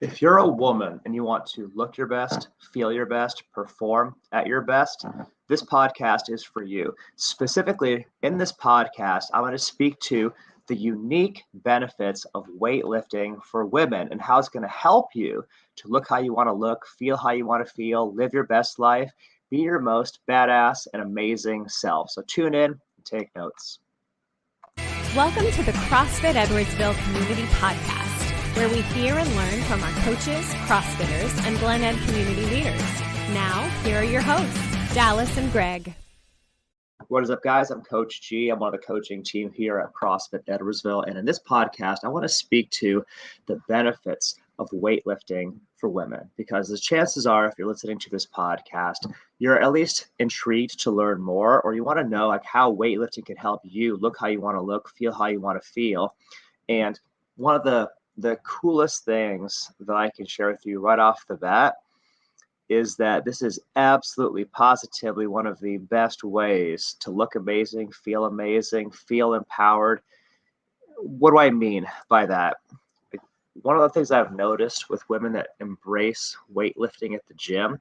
If you're a woman and you want to look your best, feel your best, perform at your best, this podcast is for you. Specifically, in this podcast, I'm going to speak to the unique benefits of weightlifting for women and how it's going to help you to look how you want to look, feel how you want to feel, live your best life, be your most badass and amazing self. So tune in and take notes. Welcome to the CrossFit Edwardsville Community Podcast, where we hear and learn from our coaches, CrossFitters, and Glen Ed community leaders. Now, here are your hosts, Dallas and Greg. What is up, guys? I'm Coach G. I'm one of the coaching team here at CrossFit Edwardsville. And in this podcast, I want to speak to the benefits of weightlifting for women, because the chances are, if you're listening to this podcast, you're at least intrigued to learn more, or you want to know how weightlifting can help you look how you want to look, feel how you want to feel. And one of the coolest things that I can share with you right off the bat is that this is absolutely positively one of the best ways to look amazing, feel empowered. What do I mean by that? One of the things I've noticed with women that embrace weightlifting at the gym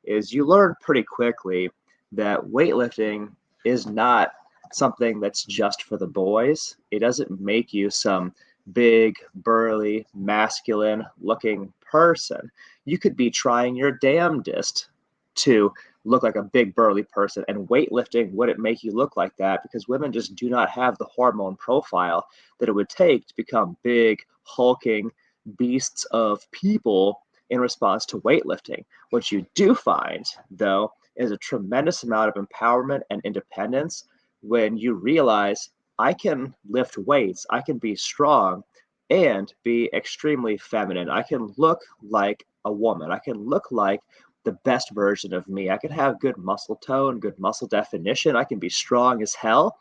is you learn pretty quickly that weightlifting is not something that's just for the boys. It doesn't make you some big, burly, masculine looking person. You could be trying your damnedest to look like a big, burly person, and weightlifting wouldn't make you look like that, because women just do not have the hormone profile that it would take to become big, hulking beasts of people in response to weightlifting. What you do find, though, is a tremendous amount of empowerment and independence when you realize, I can lift weights, I can be strong and be extremely feminine. I can look like a woman. I can look like the best version of me. I can have good muscle tone, good muscle definition. I can be strong as hell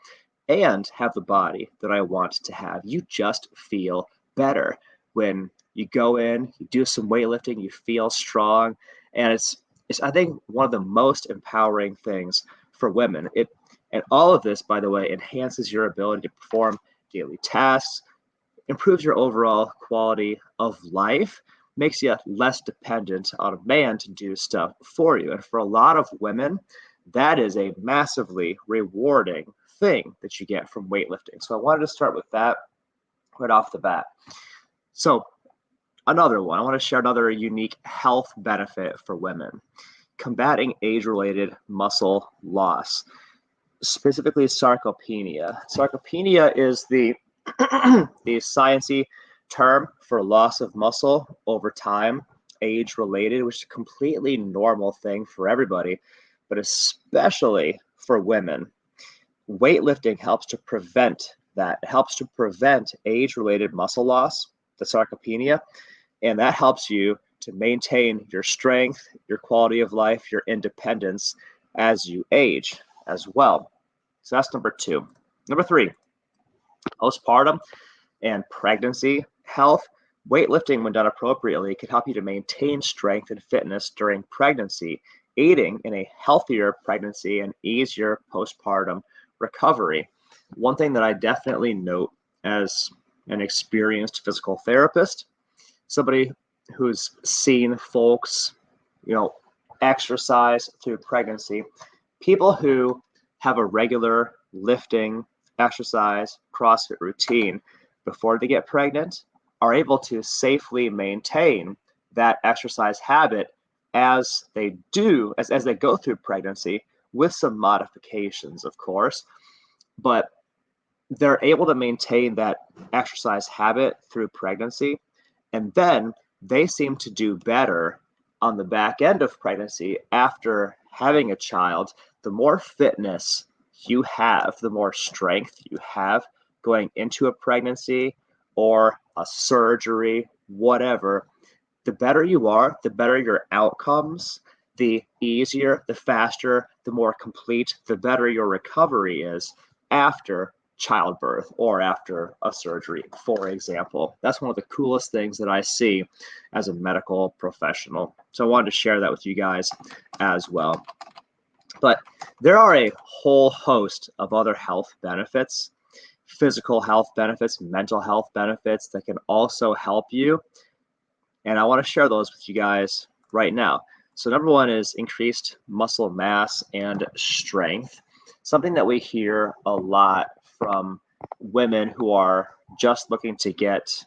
and have the body that I want to have. You just feel better when you go in, you do some weightlifting, you feel strong. And it's I think one of the most empowering things for women. And all of this, by the way, enhances your ability to perform daily tasks, improves your overall quality of life, makes you less dependent on a man to do stuff for you. And for a lot of women, that is a massively rewarding thing that you get from weightlifting. So I wanted to start with that right off the bat. So another one, I want to share another unique health benefit for women: combating age-related muscle loss, specifically sarcopenia. Sarcopenia is the sciencey term for loss of muscle over time, age-related, which is a completely normal thing for everybody, but especially for women. Weightlifting helps to prevent that. It helps to prevent age-related muscle loss, the sarcopenia, and that helps you to maintain your strength, your quality of life, your independence as you age as well. So that's number 2. Number 3, postpartum and pregnancy health. Weightlifting, when done appropriately, can help you to maintain strength and fitness during pregnancy, aiding in a healthier pregnancy and easier postpartum recovery. One thing that I definitely note as an experienced physical therapist, somebody who's seen folks, exercise through pregnancy, people who have a regular lifting, exercise, CrossFit routine before they get pregnant are able to safely maintain that exercise habit as they go through pregnancy, with some modifications, of course, but they're able to maintain that exercise habit through pregnancy, and then they seem to do better on the back end of pregnancy after having a child. The more fitness you have, the more strength you have going into a pregnancy or a surgery, whatever, the better you are, the better your outcomes, the easier, the faster, the more complete, the better your recovery is after childbirth or after a surgery, for example. That's one of the coolest things that I see as a medical professional. So I wanted to share that with you guys as well. But there are a whole host of other health benefits, physical health benefits, mental health benefits that can also help you And I want to share those with you guys right now. So number one is increased muscle mass and strength. Something that we hear a lot from women who are just looking to get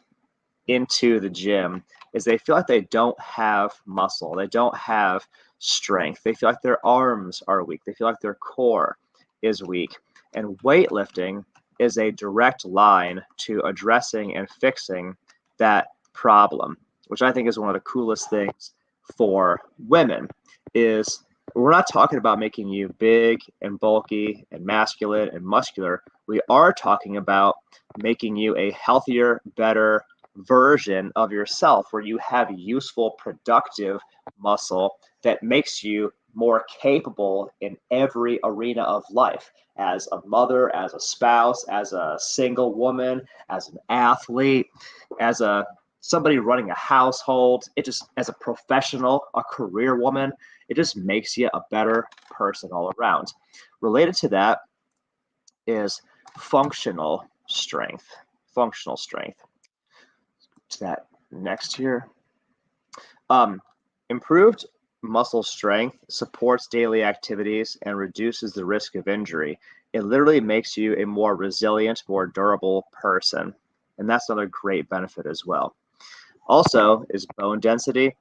into the gym is they feel like they don't have muscle. They don't have strength. They feel like their arms are weak. They feel like their core is weak. And weightlifting is a direct line to addressing and fixing that problem, which I think is one of the coolest things for women. Is we're not talking about making you big and bulky and masculine and muscular. We are talking about making you a healthier, better version of yourself where you have useful, productive muscle that makes you more capable in every arena of life, as a mother, as a spouse, as a single woman, as an athlete, as a somebody running a household. It just, as a professional, a career woman, it just makes you a better person all around. Related to that is functional strength. Functional strength. To that next here. Improved muscle strength supports daily activities and reduces the risk of injury. It literally makes you a more resilient, more durable person. And that's another great benefit as well. Also is bone density.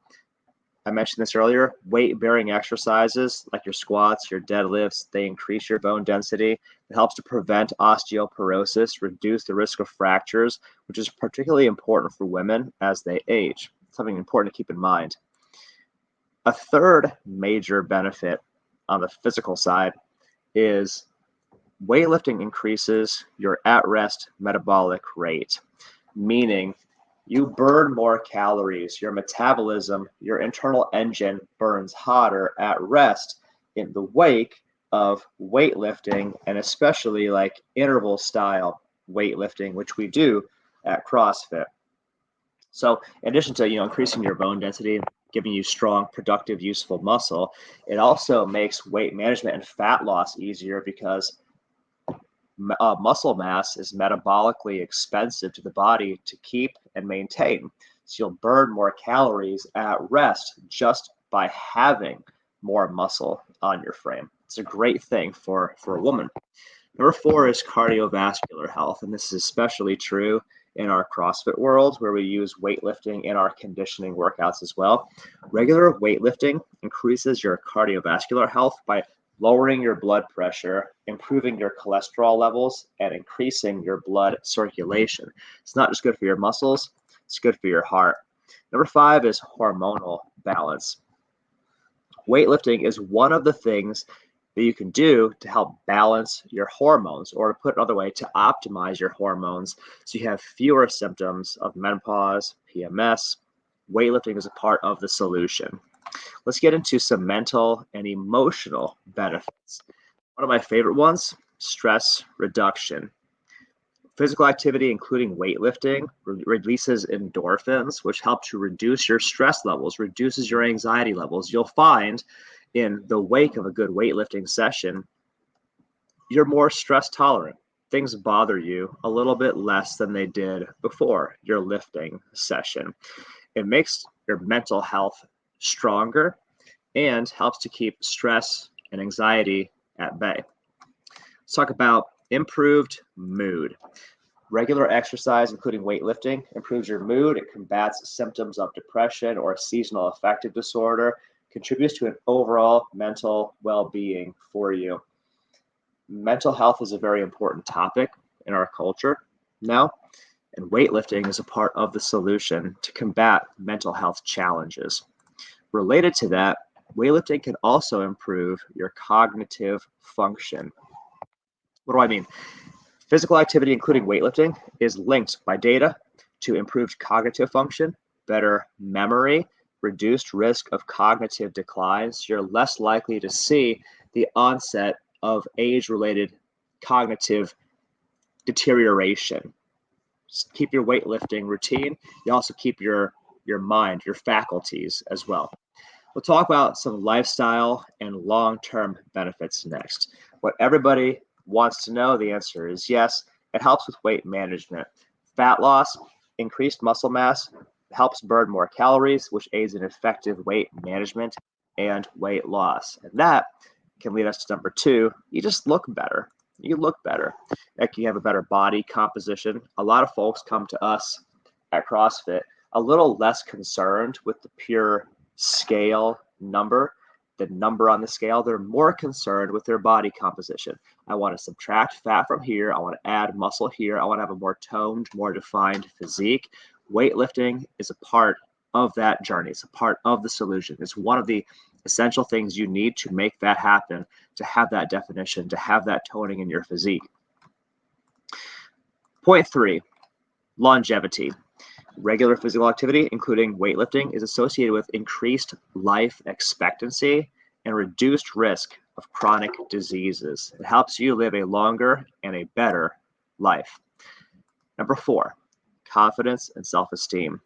I mentioned this earlier. Weight-bearing exercises like your squats, your deadlifts, they increase your bone density. It helps to prevent osteoporosis, reduce the risk of fractures, which is particularly important for women as they age. Something important to keep in mind. A third major benefit on the physical side is weightlifting increases your at-rest metabolic rate, meaning you burn more calories. Your metabolism, your internal engine burns hotter at rest in the wake of weightlifting, and especially like interval style weightlifting, which we do at CrossFit. So in addition to, increasing your bone density, giving you strong, productive, useful muscle, it also makes weight management and fat loss easier because muscle mass is metabolically expensive to the body to keep and maintain. So you'll burn more calories at rest just by having more muscle on your frame. It's a great thing for a woman. Number 4 is cardiovascular health, and this is especially true in our CrossFit world where we use weightlifting in our conditioning workouts as well. Regular weightlifting increases your cardiovascular health by lowering your blood pressure, improving your cholesterol levels, and increasing your blood circulation. It's not just good for your muscles, it's good for your heart. Number 5 is hormonal balance. Weightlifting is one of the things that you can do to help balance your hormones, or to put it another way, to optimize your hormones so you have fewer symptoms of menopause, PMS. Weightlifting is a part of the solution. Let's get into some mental and emotional benefits. One of my favorite ones, stress reduction. Physical activity, including weightlifting, releases endorphins, which help to reduce your stress levels, reduces your anxiety levels. You'll find in the wake of a good weightlifting session, you're more stress tolerant. Things bother you a little bit less than they did before your lifting session. It makes your mental health stronger and helps to keep stress and anxiety at bay. Let's talk about improved mood. Regular exercise, including weightlifting, improves your mood. It combats symptoms of depression or seasonal affective disorder, contributes to an overall mental well-being for you. Mental health is a very important topic in our culture now, and weightlifting is a part of the solution to combat mental health challenges. Related to that, weightlifting can also improve your cognitive function. What do I mean? Physical activity, including weightlifting, is linked by data to improved cognitive function, better memory, reduced risk of cognitive declines. You're less likely to see the onset of age-related cognitive deterioration. Just keep your weightlifting routine. You also keep your mind, your faculties as well. We'll talk about some lifestyle and long-term benefits next. What everybody wants to know, the answer is yes. It helps with weight management, fat loss, increased muscle mass, helps burn more calories, which aids in effective weight management and weight loss. And that can lead us to number 2. You just look better. You look better. Like you have a better body composition. A lot of folks come to us at CrossFit a little less concerned with the pure scale number, the number on the scale. They're more concerned with their body composition. I want to subtract fat from here. I want to add muscle here. I want to have a more toned, more defined physique. Weightlifting is a part of that journey. It's a part of the solution. It's one of the essential things you need to make that happen, to have that definition, to have that toning in your physique. Point 3, longevity. Regular physical activity, including weightlifting, is associated with increased life expectancy and reduced risk of chronic diseases. It helps you live a longer and a better life. Number 4, confidence and self-esteem.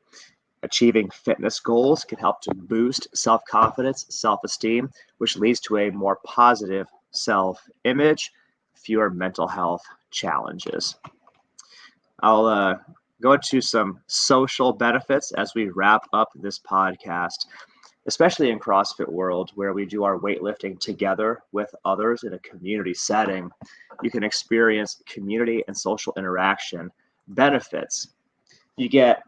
Achieving fitness goals can help to boost self-confidence, self-esteem, which leads to a more positive self-image, fewer mental health challenges. I'll go into some social benefits as we wrap up this podcast, especially in CrossFit world, where we do our weightlifting together with others in a community setting. You can experience community and social interaction benefits. You get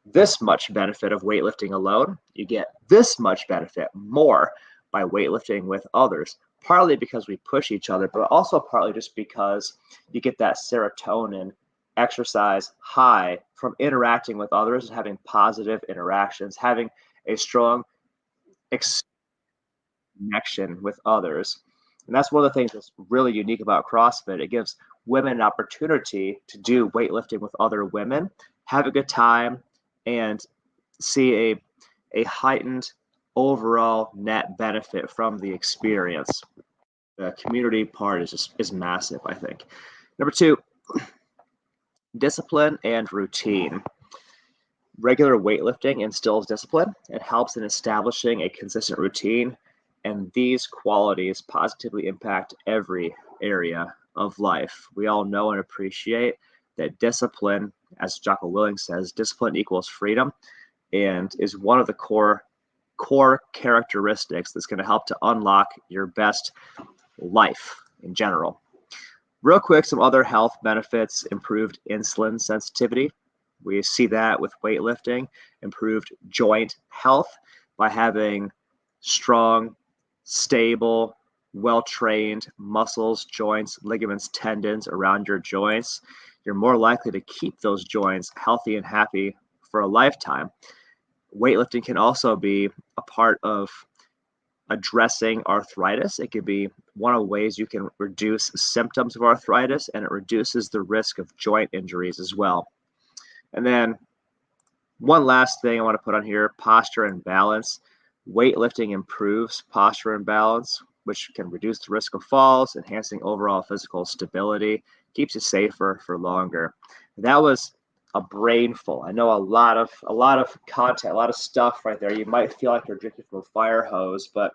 this much benefit of weightlifting alone. You get this much benefit more by weightlifting with others, partly because we push each other, but also partly just because you get that serotonin exercise high from interacting with others and having positive interactions, having a strong connection with others. And that's one of the things that's really unique about CrossFit. It gives women an opportunity to do weightlifting with other women, have a good time, and see a heightened overall net benefit from the experience. The community part is massive, I think. Number 2, discipline and routine. Regular weightlifting instills discipline and helps in establishing a consistent routine, and these qualities positively impact every area of life. We all know and appreciate that discipline, as Jocko Willink says, discipline equals freedom, and is one of the core characteristics that's going to help to unlock your best life in general. Real quick, some other health benefits: improved insulin sensitivity. We see that with weightlifting. Improved joint health by having strong, stable, well-trained muscles, joints, ligaments, tendons around your joints. You're more likely to keep those joints healthy and happy for a lifetime. Weightlifting can also be a part of addressing arthritis. It could be one of the ways you can reduce symptoms of arthritis, and it reduces the risk of joint injuries as well. And then one last thing I want to put on here: posture and balance. Weightlifting improves posture and balance, which can reduce the risk of falls, enhancing overall physical stability, keeps you safer for longer. That was a brainful. I know a lot of content, a lot of stuff right there. You might feel like you're drinking from a fire hose, but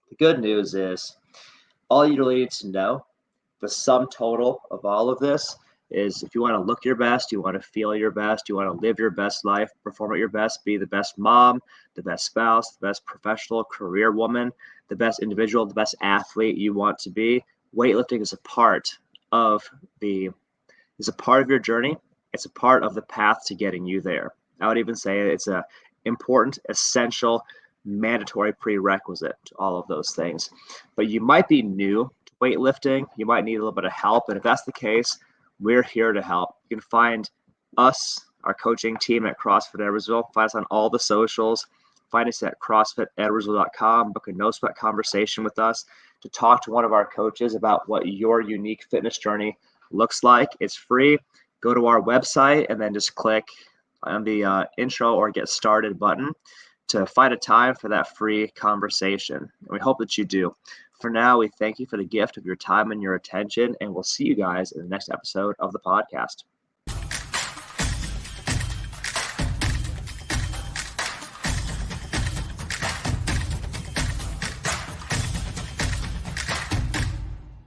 the good news is all you really need to know, the sum total of all of this, is if you want to look your best, you want to feel your best, you want to live your best life, perform at your best, be the best mom, the best spouse, the best professional career woman, the best individual, the best athlete you want to be, weightlifting is a part of your journey. It's a part of the path to getting you there. I would even say it's an important, essential, mandatory prerequisite to all of those things. But you might be new to weightlifting. You might need a little bit of help. And if that's the case, we're here to help. You can find us, our coaching team at CrossFit Edwardsville. Find us on all the socials. Find us at CrossFitEdwardsville.com. Book a no-sweat conversation with us to talk to one of our coaches about what your unique fitness journey looks like. It's free. Go to our website and then just click on the intro or get started button to find a time for that free conversation. And we hope that you do. For now, we thank you for the gift of your time and your attention, and we'll see you guys in the next episode of the podcast.